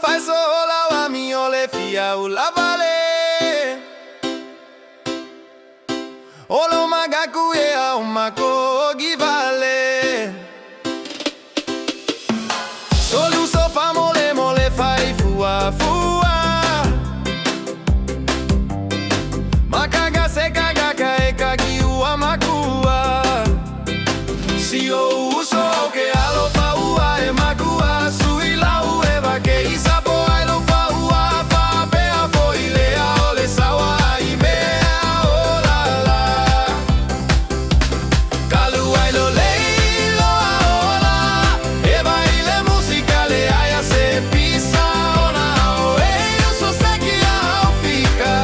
faz o la mi ole fia u la vale Olo magaku e a umako givale Solu sofa mole mole fai fua fua Makaga se kaga kae kagi ua makua Si o uso ke alo fa ua e makua Sui la ueva ke isapo ai lo fa ua Fa pea fo ilea ole sawa i mea o la la Kalu ai lo leilo a ola Eva ile musicale ai a se pisa ona o e uso se ki a fica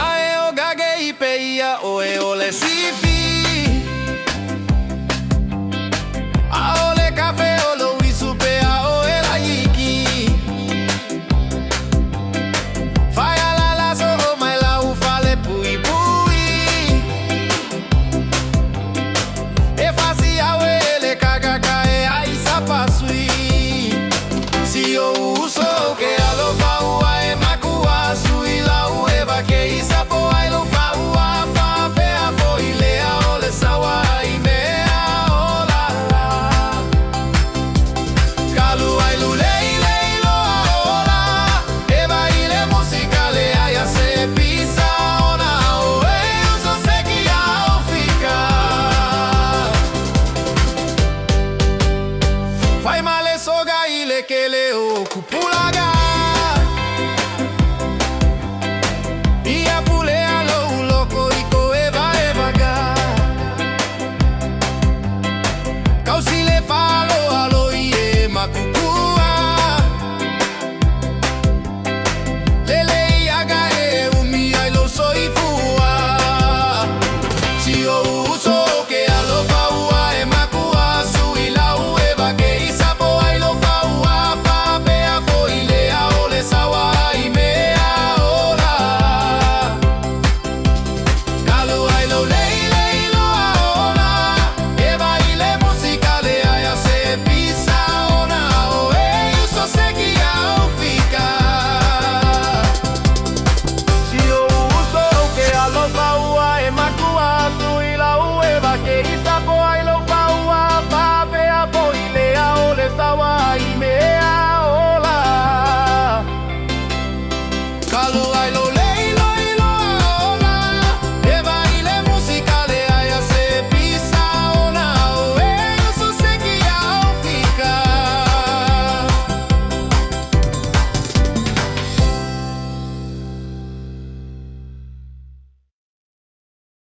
Ae o gage i peia o e ole sifi Fai male soga ile che le ocupula